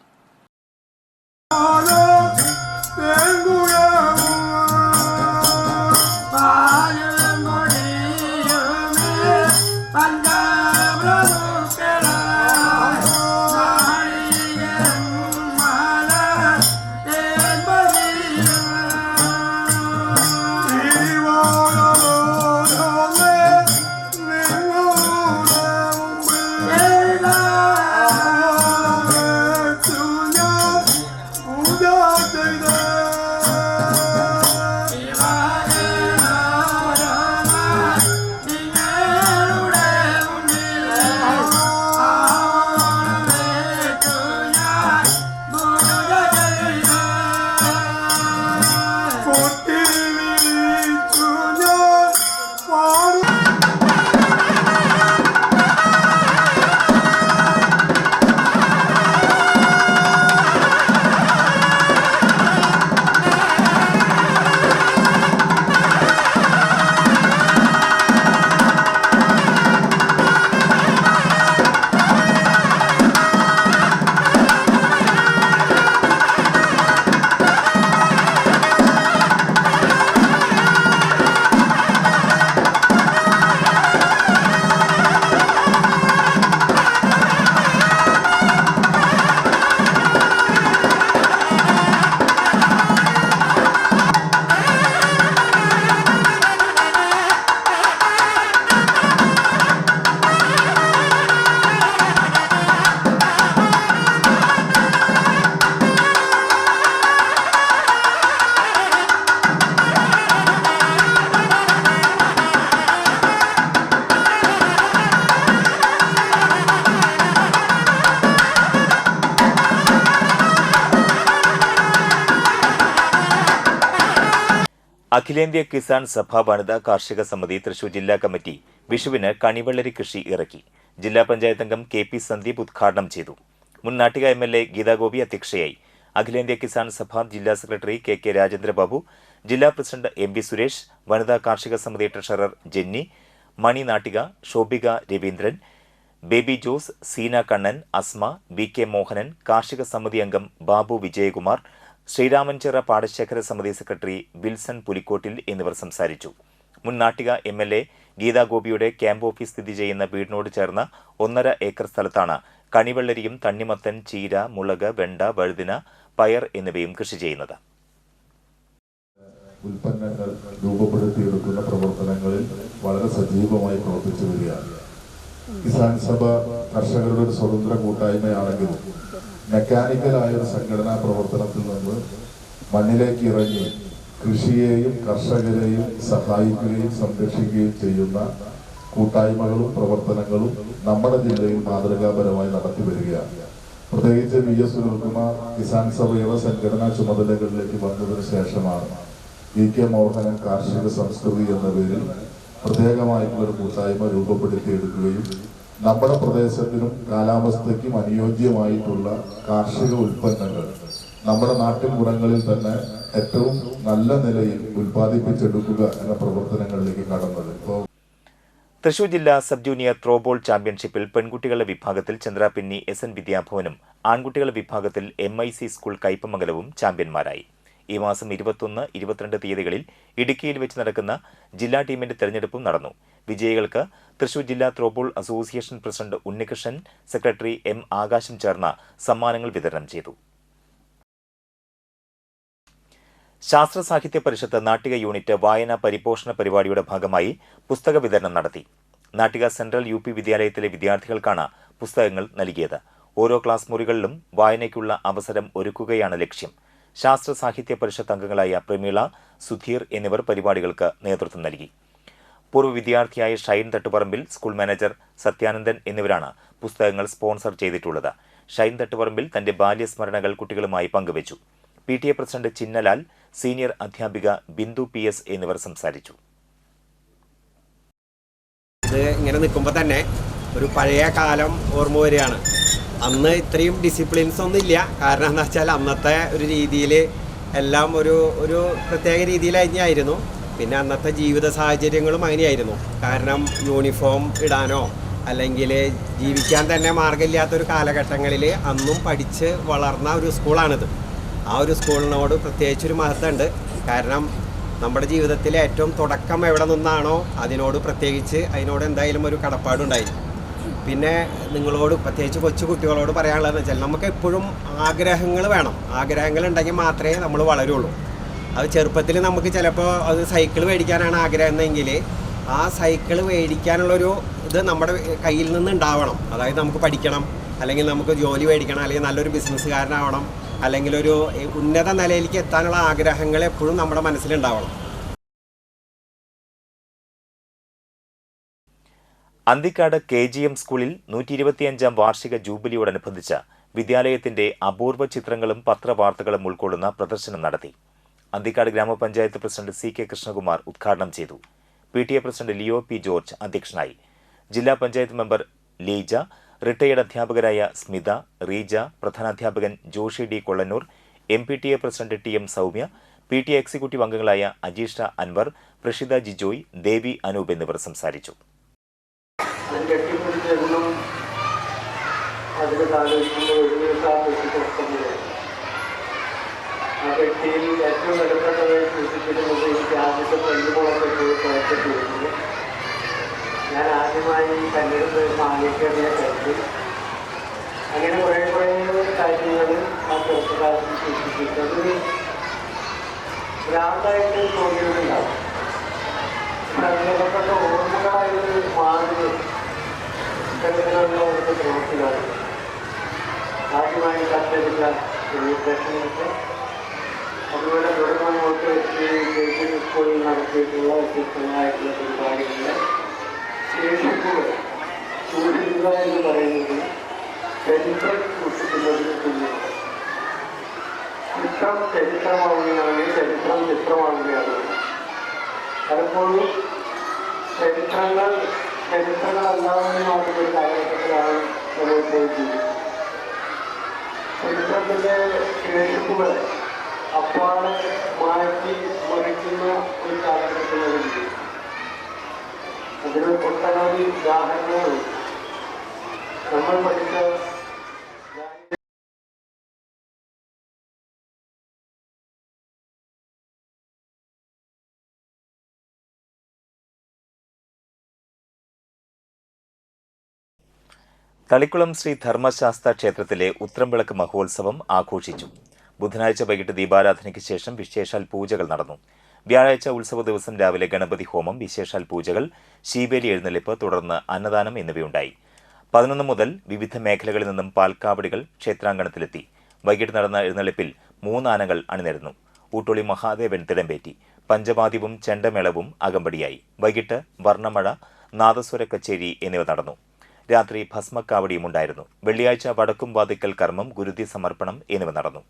അഖിലേന്ത്യാ കിസാൻ സഭ വനിതാ കാർഷിക സമിതി തൃശൂർ ജില്ലാ കമ്മിറ്റി വിഷുവിന് കണിവെള്ളരി കൃഷി ഇറക്കി. ജില്ലാ പഞ്ചായത്ത് അംഗം KP സന്ദീപ് ഉദ്ഘാടനം ചെയ്തു. മുൻ നാട്ടിക MLA ഗീതാഗോപി അധ്യക്ഷയായി. അഖിലേന്ത്യാ കിസാൻ സഭ ജില്ലാ സെക്രട്ടറി KK രാജേന്ദ്രബാബു, ജില്ലാ പ്രസിഡന്റ് MP സുരേഷ്, വനിതാ കാർഷിക സമിതി ട്രഷറർ ജെന്നി, മണി നാട്ടിക, ശോഭിക രവീന്ദ്രൻ, ബേബി ജോസ്, സീന കണ്ണൻ, അസ്മ, BK മോഹനൻ, കാർഷിക സമിതി അംഗം ബാബു വിജയകുമാർ, ശ്രീരാമൻചിറ പാടശേഖര സമിതി സെക്രട്ടറി വിൽസൺ പുലിക്കോട്ടിൽ എന്നിവർ സംസാരിച്ചു. മുൻ നാട്ടിക MLA ഗീതാഗോപിയുടെ ക്യാമ്പ് ഓഫീസ് സ്ഥിതി ചെയ്യുന്ന വീടിനോട് ചേർന്ന 1.5 ഏക്കർ സ്ഥലത്താണ് കണിവെള്ളരിയും തണ്ണിമത്തൻ, ചീര, മുളക്, വെണ്ട, വഴുതിന, പയർ എന്നിവയും കൃഷി ചെയ്യുന്നത്. ഉൽപ്പന്നങ്ങൾ രൂപപ്പെടുത്തിയെടുക്കുന്ന പ്രവർത്തനങ്ങളിൽ വളരെ സജീവമായി പ്രവർത്തിച്ചു വരികയാണ്. കിസാൻ സഭ കർഷകരുടെ ഒരു സ്വതന്ത്ര കൂട്ടായ്മയാണെങ്കിലും മെക്കാനിക്കലായ ഒരു സംഘടനാ പ്രവർത്തനത്തിൽ നിന്ന് മണ്ണിലേക്ക് ഇറങ്ങി കൃഷിയെയും കർഷകരെയും സഹായിക്കുകയും സംരക്ഷിക്കുകയും ചെയ്യുന്ന കൂട്ടായ്മകളും പ്രവർത്തനങ്ങളും നമ്മുടെ ജില്ലയിൽ മാതൃകാപരമായി നടത്തി വരികയാണ്. പ്രത്യേകിച്ച് VS സുനിൽകുമാർ കിസാൻ സഭയുടെ സംഘടനാ ചുമതലകളിലേക്ക് വന്നതിന് ശേഷമാണ് VK മോഹനൻ കാർഷിക സംസ്കൃതി എന്ന പേരിൽ പ്രത്യേകമായിട്ടുള്ളൊരു കൂട്ടായ്മ രൂപപ്പെടുത്തിയെടുക്കുകയും നമ്മുടെ പ്രദേശത്തിനും കാലാവസ്ഥയ്ക്കും അനുയോജ്യമായിട്ടുള്ള കാർഷിക ഉൽപ്പന്നങ്ങൾ നമ്മുടെ നാട്ടിൻപുറങ്ങളിൽ തന്നെ ഏറ്റവും നല്ല നിലയിൽ ഉൽപ്പാദിപ്പിച്ചെടുക്കുക എന്ന പ്രവർത്തനങ്ങളിലേക്ക് കടന്നത്. തൃശൂർ ജില്ലാ സബ് ജൂനിയർ ത്രോബോൾ ചാമ്പ്യൻഷിപ്പിൽ പെൺകുട്ടികളുടെ വിഭാഗത്തിൽ ചന്ദ്രാപിന്നി SN വിദ്യാഭവനും ആൺകുട്ടികളുടെ വിഭാഗത്തിൽ MIC സ്കൂൾ കയ്പമംഗലവും ചാമ്പ്യന്മാരായി. ഈ മാസം 21, 22 തീയതികളിൽ ഇടുക്കിയിൽ വെച്ച് നടക്കുന്ന ജില്ലാ ടീമിന്റെ തെരഞ്ഞെടുപ്പും നടന്നു. വിജയികൾക്ക് തൃശൂർ ജില്ലാ throwball association president Unnikrishnan, secretary M ആകാശം ചേർന്ന സമ്മാനങ്ങൾ വിതരണം ചെയ്തു. ശാസ്ത്ര സാഹിത്യ പരിഷത്ത് നാട്ടിക യൂണിറ്റ് വായനാ പരിപോഷണ പരിപാടിയുടെ ഭാഗമായി പുസ്തക വിതരണം നടത്തി. നാട്ടിക സെൻട്രൽ UP വിദ്യാലയത്തിലെ വിദ്യാർത്ഥികൾക്കാണ് പുസ്തകങ്ങൾ നൽകിയത്. ഓരോ ക്ലാസ് മുറികളിലും വായനയ്ക്കുള്ള അവസരം ഒരുക്കുകയാണ് ലക്ഷ്യം. ശാസ്ത്ര സാഹിത്യ പരിഷത്ത് അംഗങ്ങളായ പ്രമീള, സുധീർ എന്നിവർ പരിപാടികൾക്ക് നേതൃത്വം നൽകി. പൂർവ്വ വിദ്യാർത്ഥിയായ ഷൈൻ തട്ടുപറമ്പിൽ, സ്കൂൾ മാനേജർ സത്യാനന്ദൻ എന്നിവരാണ് പുസ്തകങ്ങൾ സ്പോൺസർ ചെയ്തിട്ടുള്ളത്. ഷൈൻ തട്ടുപറമ്പിൽ തന്റെ ബാല്യസ്മരണകൾ കുട്ടികളുമായി പങ്കുവച്ചു. PTA പ്രസിഡന്റ് ചിന്നലാൽ, സീനിയർ അധ്യാപിക ബിന്ദു PS എന്നിവർ സംസാരിച്ചു. ഇത് ഇങ്ങനെ നിൽക്കുമ്പോൾ തന്നെ ഒരു പഴയ കാലം ഓർമ്മ വരികയാണ്. അന്ന് ഇത്രയും ഡിസിപ്ലിൻസ് ഒന്നും ഇല്ല. കാരണം എന്താ വെച്ചാൽ അന്നത്തെ ഒരു രീതിയിൽ എല്ലാം ഒരു പ്രത്യേക രീതിയിലായിരുന്നു. പിന്നെ അന്നത്തെ ജീവിത സാഹചര്യങ്ങളും അങ്ങനെയായിരുന്നു. കാരണം യൂണിഫോം ഇടാനോ അല്ലെങ്കിൽ ജീവിക്കാൻ തന്നെ മാർഗമില്ലാത്തൊരു കാലഘട്ടങ്ങളിൽ അന്നും പഠിച്ച് വളർന്ന ഒരു സ്കൂളാണിത്. ആ ഒരു സ്കൂളിനോട് പ്രത്യേകിച്ചൊരു മഹത്വമുണ്ട്. കാരണം നമ്മുടെ ജീവിതത്തിലെ ഏറ്റവും തുടക്കം എവിടെ നിന്നാണോ അതിനോട് പ്രത്യേകിച്ച് അതിനോട് എന്തായാലും ഒരു കടപ്പാടുണ്ടായിരിക്കും. പിന്നെ നിങ്ങളോട് പ്രത്യേകിച്ച് കൊച്ചു കുട്ടികളോട് പറയാനുള്ളതെന്ന് വെച്ചാൽ നമുക്ക് എപ്പോഴും ആഗ്രഹങ്ങൾ വേണം. ആഗ്രഹങ്ങൾ ഉണ്ടെങ്കിൽ മാത്രമേ നമ്മൾ വളരുള്ളൂ. അത് ചെറുപ്പത്തിൽ നമുക്ക് ചിലപ്പോൾ അത് സൈക്കിൾ മേടിക്കാനാണ് ആഗ്രഹമെന്നെങ്കിൽ ആ സൈക്കിൾ മേടിക്കാനുള്ളൊരു ഇത് നമ്മുടെ കയ്യിൽ നിന്ന് ഉണ്ടാവണം. അതായത് നമുക്ക് പഠിക്കണം, അല്ലെങ്കിൽ നമുക്ക് ജോലി മേടിക്കണം, അല്ലെങ്കിൽ നല്ലൊരു ബിസിനസ്സുകാരനാവണം, അല്ലെങ്കിൽ ഒരു ഉന്നത നിലയിലേക്ക് എത്താനുള്ള ആഗ്രഹങ്ങൾ എപ്പോഴും നമ്മുടെ മനസ്സിലുണ്ടാവണം. അന്തിക്കാട് KGM സ്കൂളിൽ 125-ാം വാർഷിക ജൂബിലിയോടനുബന്ധിച്ച് വിദ്യാലയത്തിന്റെ അപൂർവ ചിത്രങ്ങളും പത്രവാർത്തകളും ഉൾക്കൊള്ളുന്ന പ്രദർശനം നടത്തി. അന്തിക്കാട് ഗ്രാമപഞ്ചായത്ത് പ്രസിഡന്റ് CK കൃഷ്ണകുമാർ ഉദ്ഘാടനം ചെയ്തു. PTA president Leo P George അധ്യക്ഷനായി. ജില്ലാ പഞ്ചായത്ത് മെമ്പർ ലീജ, റിട്ടയർഡ് അധ്യാപകരായ സ്മിത, റീജ, പ്രധാനാധ്യാപകൻ Joshy D Kollannur, MPTA president TM Soumya, PTA executive അംഗങ്ങളായ അജീഷ അൻവർ, പ്രഷിത ജിജോയ്, ദേവി അനൂപ് എന്നിവർ സംസാരിച്ചു. ആ വ്യക്തിയിൽ ഏറ്റവും വിലപ്പെട്ടതായി സൂചിപ്പിക്കുന്നത് എനിക്ക് ആദ്യത്തെ പെണ്ണുമുളൊക്കെ പ്രവർത്തിച്ചിരുന്നത്. ഞാൻ ആദ്യമായി കല്ലെടുത്ത് മാലിന്യയെ കരുതി. അങ്ങനെ കുറേ കാര്യങ്ങൾ ആ ചെറുപ്പക്കാരത്തിൽ സൂചിപ്പിച്ചത് ഭ്രാന്തായിട്ട് തോന്നിയിട്ടുണ്ടാവും. വിലപ്പെട്ട ഓർമ്മകളായിട്ട് മാറി കണ്ടെത്തുന്നവർക്ക് പ്രവർത്തിക്കാറ്. ആദ്യമായി കത്തെടുത്ത പ്രശ്നങ്ങൾക്ക് അതുപോലെ തുടർന്നങ്ങോട്ട് ഈ സ്കൂളിൽ നടത്തിയിട്ടുള്ള വ്യത്യസ്തങ്ങളായിട്ടുള്ള പരിപാടികളുടെ ശേഷിപ്പുകൾ സൂക്ഷിക്കുക എന്ന് പറയുന്നത് ചരിത്രം സൂക്ഷിക്കുന്നതിന് തുല്യമാണ്. ചിത്രം ചരിത്രമാവുകയാണ്, ചരിത്രം ചിത്രമാവുകയാണ്. പലപ്പോഴും ചരിത്രങ്ങളല്ലാതെ മാറുന്ന ഒരു കാലഘട്ടത്തിലാണ് നമ്മൾ ജീവിക്കുന്നത്. ചരിത്രത്തിൻ്റെ ശേഷിപ്പുകളെ അപ്പാടെ മാറ്റി മറിക്കുന്ന ഒരു കാലഘട്ടത്തിലാണ്. അതിന് ഒട്ടനവധി ഉദാഹരണങ്ങളുണ്ട്. നമ്മൾ പഠിച്ച തളിക്കുളം ശ്രീ ധർമ്മശാസ്ത്ര ക്ഷേത്രത്തിലെ ഉത്രംവിളക്ക് മഹോത്സവം ആഘോഷിച്ചു. ബുധനാഴ്ച വൈകിട്ട് ദീപാരാധനയ്ക്ക് ശേഷം വിശേഷാൽ പൂജകൾ നടന്നു. വ്യാഴാഴ്ച ഉത്സവ ദിവസം രാവിലെ ഗണപതി ഹോമം, വിശേഷാൽ പൂജകൾ, ശീവേലി എഴുന്നള്ളിപ്പ്, തുടർന്ന് അന്നദാനം എന്നിവയുണ്ടായി. 11 മുതൽ വിവിധ മേഖലകളിൽ നിന്നും പാൽക്കാവടികൾ ക്ഷേത്രാങ്കണത്തിലെത്തി. വൈകിട്ട് നടന്ന എഴുന്നള്ളിപ്പിൽ 3 ആനകൾ അണിനിരന്നു. ഊട്ടോളി മഹാദേവൻ തിടമ്പേറ്റി. പഞ്ചവാദ്യവും ചെണ്ടമേളവും അകമ്പടിയായി. വൈകിട്ട് വർണ്ണമഴ, നാദസ്വര കച്ചേരി എന്നിവ നടന്നു. രാത്രി ഭസ്മക്കാവടിയും ഉണ്ടായിരുന്നു. വെള്ളിയാഴ്ച വടക്കും വാതിക്കൽ കർമ്മം, ഗുരുതി സമർപ്പണം എന്നിവ നടന്നു.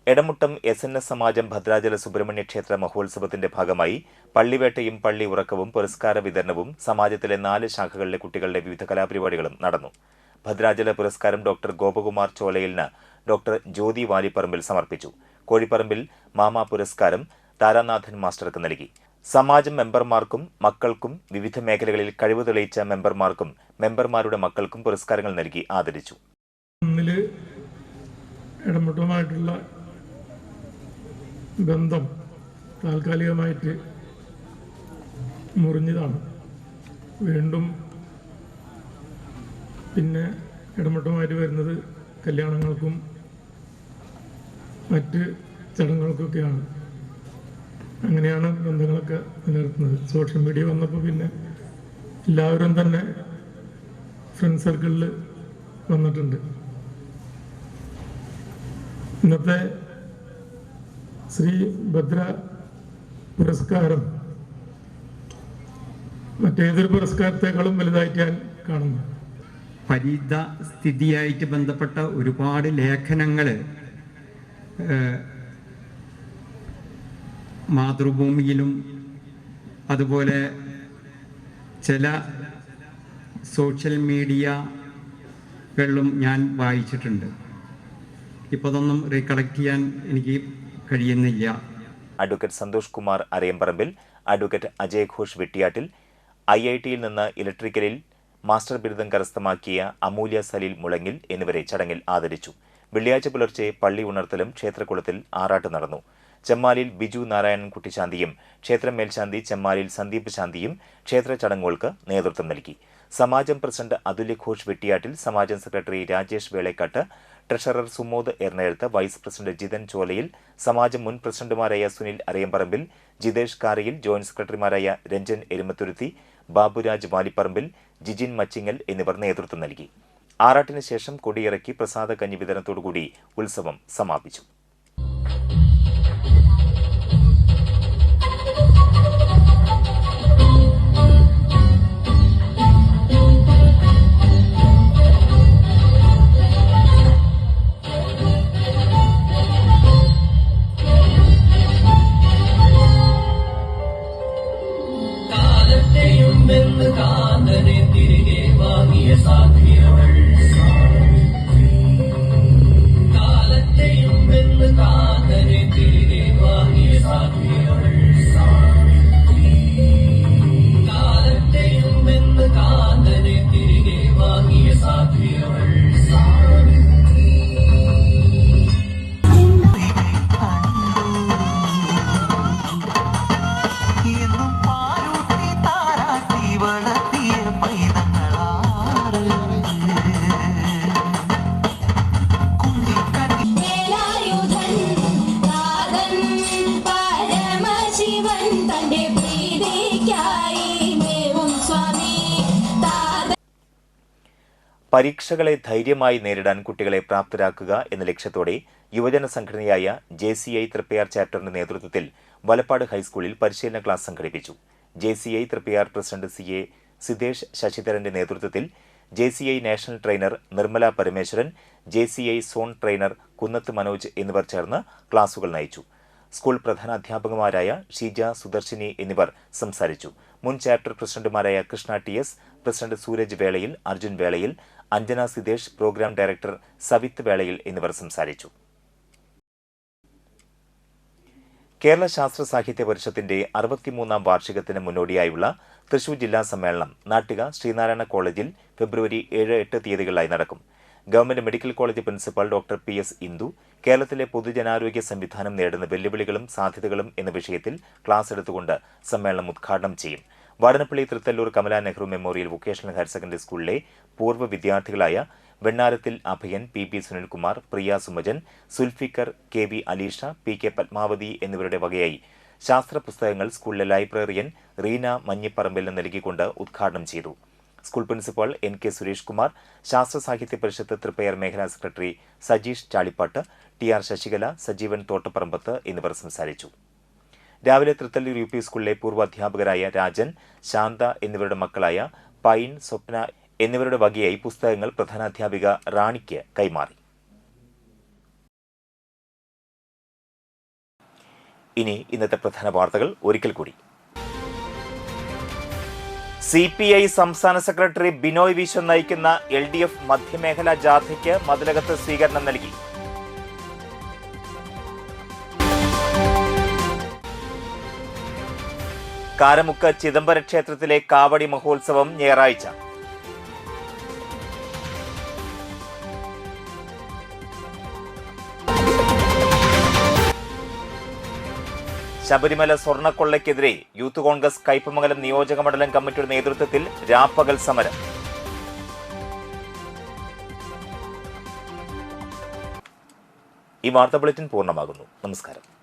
എടമുട്ടം SNS സമാജം ഭദ്രാചല സുബ്രഹ്മണ്യ ക്ഷേത്ര മഹോത്സവത്തിന്റെ ഭാഗമായി പള്ളിവേട്ടയും പള്ളി ഉറക്കവും പുരസ്കാര വിതരണവും സമാജത്തിലെ 4 ശാഖകളിലെ കുട്ടികളുടെ വിവിധ കലാപരിപാടികളും നടന്നു. ഭദ്രാചല പുരസ്കാരം ഡോക്ടർ ഗോപകുമാർ ചോലയിലിന് ഡോക്ടർ ജ്യോതി വാലിപ്പറമ്പിൽ സമർപ്പിച്ചു. കോഴിപ്പറമ്പിൽ മാമ പുരസ്കാരം താരാനാഥൻ മാസ്റ്റർക്ക് നൽകി. സമാജം മെമ്പർമാർക്കും മക്കൾക്കും വിവിധ മേഖലകളിൽ കഴിവ് തെളിയിച്ച മെമ്പർമാർക്കും മെമ്പർമാരുടെ മക്കൾക്കും പുരസ്കാരങ്ങൾ നൽകി ആദരിച്ചു. ഇടമുട്ടമായിട്ടുള്ള ബന്ധം താൽക്കാലികമായിട്ട് മുറിഞ്ഞതാണ്. വീണ്ടും പിന്നെ ഇടമുട്ടമായിട്ട് വരുന്നത് കല്യാണങ്ങൾക്കും മറ്റ് ചടങ്ങുകൾക്കൊക്കെയാണ്. അങ്ങനെയാണ് ബന്ധങ്ങളൊക്കെ നിലനിർത്തുന്നത്. സോഷ്യൽ മീഡിയ വന്നപ്പോൾ പിന്നെ എല്ലാവരും തന്നെ ഫ്രണ്ട് സർക്കിളിൽ വന്നിട്ടുണ്ട്. ഇന്നത്തെ ശ്രീ ഭദ്ര പുരസ്കാരം മറ്റേതൊരു പുരസ്കാരത്തെക്കാളും വലുതായിട്ട് ഞാൻ കാണുന്നു. പരിസ്ഥിതിയായിട്ട് ബന്ധപ്പെട്ട ഒരുപാട് ലേഖനങ്ങൾ മാതൃഭൂമിയിലും അതുപോലെ ചില സോഷ്യൽ മീഡിയകളിലും ഞാൻ വായിച്ചിട്ടുണ്ട്. ഇപ്പോൾ അതൊന്നും റീകളക്ട് ചെയ്യാൻ എനിക്ക് കഴിയുന്നില്ല. അഡ്വക്കേറ്റ് സന്തോഷ് കുമാർ അരയമ്പറമ്പിൽ, അഡ്വക്കേറ്റ് അജയ് ഘോഷ് വെട്ടിയാട്ടിൽ, IITയിൽ നിന്ന് ഇലക്ട്രിക്കലിൽ മാസ്റ്റർ ബിരുദം കരസ്ഥമാക്കിയ അമൂല്യ സലീൽ മുളങ്ങിൽ എന്നിവരെ ചടങ്ങിൽ ആദരിച്ചു. വെള്ളിയാഴ്ച പുലർച്ചെ പള്ളി ഉണർത്തലും ക്ഷേത്രകുളത്തിൽ ആറാട്ട് നടന്നു. ചെമ്മാലിൽ ബിജു നാരായണൻ കുട്ടിശാന്തിയും ക്ഷേത്രം മേൽശാന്തി ചെമ്മാലിൽ സന്ദീപ് ശാന്തിയും ക്ഷേത്ര ചടങ്ങുകൾക്ക് നേതൃത്വം നൽകി. സമാജം പ്രസിഡന്റ് അതുല്യ ഘോഷ് വെട്ടിയാട്ടിൽ, സമാജം secretary Rajesh Velekkatt, treasurer Sumod Ernayezhuth, vice president Jithan Cholayil, സമാജം മുൻ പ്രസിഡന്റുമാരായ സുനിൽ അരയമ്പറമ്പിൽ, ജിതേഷ് കാരയിൽ, ജോയിന്റ് സെക്രട്ടറിമാരായ രഞ്ജൻ എരുമത്തുരുത്തി, ബാബുരാജ് വാലിപ്പറമ്പിൽ, ജിജിൻ മച്ചിങ്ങൽ എന്നിവർ നേതൃത്വം നൽകി. ആറാട്ടിന് ശേഷം കൊടിയിറക്കി പ്രസാദ കഞ്ഞി വിതരണത്തോടുകൂടി ഉത്സവം സമാപിച്ചു. പരീക്ഷകളെ ധൈര്യമായി നേരിടാൻ കുട്ടികളെ പ്രാപ്തരാക്കുക എന്ന ലക്ഷ്യത്തോടെ യുവജന സംഘടനയായ JCI തൃപ്പയാർ ചാപ്റ്ററിന്റെ നേതൃത്വത്തിൽ വലപ്പാട് ഹൈസ്കൂളിൽ പരിശീലന ക്ലാസ് സംഘടിപ്പിച്ചു. JCI Triprayar president CA Sithesh ശശിധരന്റെ നേതൃത്വത്തിൽ JCI national trainer Nirmala Parameswaran, JCI zone trainer Kunnath Manoj എന്നിവർ ചേർന്ന് ക്ലാസുകൾ നയിച്ചു. സ്കൂൾ പ്രധാനാധ്യാപകമാരായ ഷീജ സുദർശിനി എന്നിവർ സംസാരിച്ചു. മുൻ ചാപ്റ്റർ പ്രസിഡന്റുമാരായ കൃഷ്ണ TS, പ്രസിഡന്റ് സൂരജ് വേളയിൽ, അർജുൻ വേളയിൽ, അഞ്ജന സിതേഷ്, പ്രോഗ്രാം ഡയറക്ടർ സവിത്ത് വേളയിൽ എന്നിവർ സംസാരിച്ചു. കേരള ശാസ്ത്ര സാഹിത്യ പരിഷത്തിന്റെ 63ാം വാർഷികത്തിന് മുന്നോടിയായുള്ള തൃശൂർ ജില്ലാ സമ്മേളനം നാട്ടിക ശ്രീനാരായണ കോളേജിൽ ഫെബ്രുവരി 7-8 തീയതികളിലായി നടക്കും. Government medical college principal doctor PS Indu കേരളത്തിലെ പൊതുജനാരോഗ്യ സംവിധാനം നേരിടുന്ന വെല്ലുവിളികളും സാധ്യതകളും എന്ന വിഷയത്തിൽ ക്ലാസ് എടുത്തുകൊണ്ട് സമ്മേളനം ഉദ്ഘാടനം ചെയ്യും. Vadanappally Thrithallur Kamala Nehru memorial vocational higher secondary സ്കൂളിലെ പൂർവ്വ വിദ്യാർത്ഥികളായ വെണ്ണാരത്തിൽ അഭയൻ, PP സുനിൽകുമാർ, പ്രിയ സുമജൻ, സുൽഫിക്കർ, KV അലീഷ, PK പത്മാവതി എന്നിവരുടെ വകയായി ശാസ്ത്ര പുസ്തകങ്ങൾ സ്കൂളിലെ ലൈബ്രറിയൻ റീന മഞ്ഞിപ്പറമ്പിൽ നൽകിക്കൊണ്ട് ഉദ്ഘാടനം ചെയ്തു. School principal NK Suresh Kumar, ശാസ്ത്ര സാഹിത്യ പരിഷത്ത് തൃപ്പയാർ മേഖലാ സെക്രട്ടറി സജീഷ് ചാളിപ്പാട്ട്, TR ശശികല, സജീവൻ തോട്ടപ്പറമ്പത്ത് എന്നിവർ സംസാരിച്ചു. രാവിലെ തൃത്തല്ലൂർ UP സ്കൂളിലെ പൂർവ്വ അധ്യാപകരായ രാജൻ, ശാന്ത എന്നിവരുടെ മക്കളായ പൈൻ, സ്വപ്ന എന്നിവരുടെ വകയായി പുസ്തകങ്ങൾ പ്രധാനാധ്യാപിക റാണിക്ക് കൈമാറി. ഇനി ഇന്നത്തെ പ്രധാന വാർത്തകൾ ഒരിക്കൽ കൂടി. CPI സംസ്ഥാന സെക്രട്ടറി ബിനോയ് വിശ്വം നയിക്കുന്ന LDF മധ്യമേഖലാ ജാഥയ്ക്ക് മതിലകത്ത് സ്വീകരണം നൽകി. കാരമുക്ക് ചിദംബര ക്ഷേത്രത്തിലെ കാവടി മഹോത്സവം ഞായറാഴ്ച. ശബരിമല സ്വർണ്ണക്കൊള്ളയ്ക്കെതിരെ യൂത്ത് കോൺഗ്രസ് കയ്പമംഗലം നിയോജക മണ്ഡലം കമ്മിറ്റിയുടെ നേതൃത്വത്തിൽ രാപ്പകൽ സമരം. ഈ വാർത്താ ബുള്ളറ്റിൻ പൂർണ്ണമാകുന്നു. നമസ്കാരം.